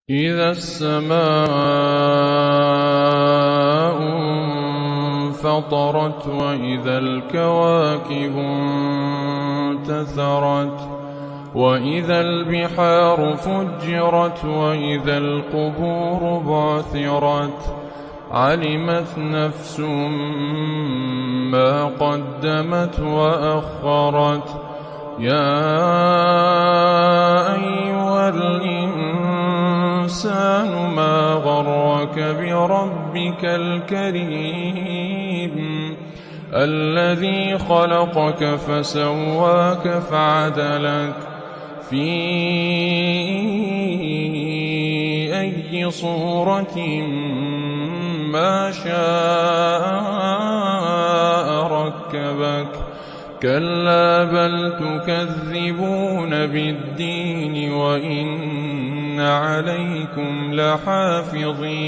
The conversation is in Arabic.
إذا السماء انفطرت وإذا الكواكب انتثرت وإذا البحار فجرت وإذا القبور بعثرت علمت نفس ما قدمت وأخرت يا أيها الإنسان ما غرك بربك الكريم الذي خلقك فسواك فعدلك في أي صورة ما شاء ركبك كلا بل تكذبون بالدين وإن عليكم لحافظين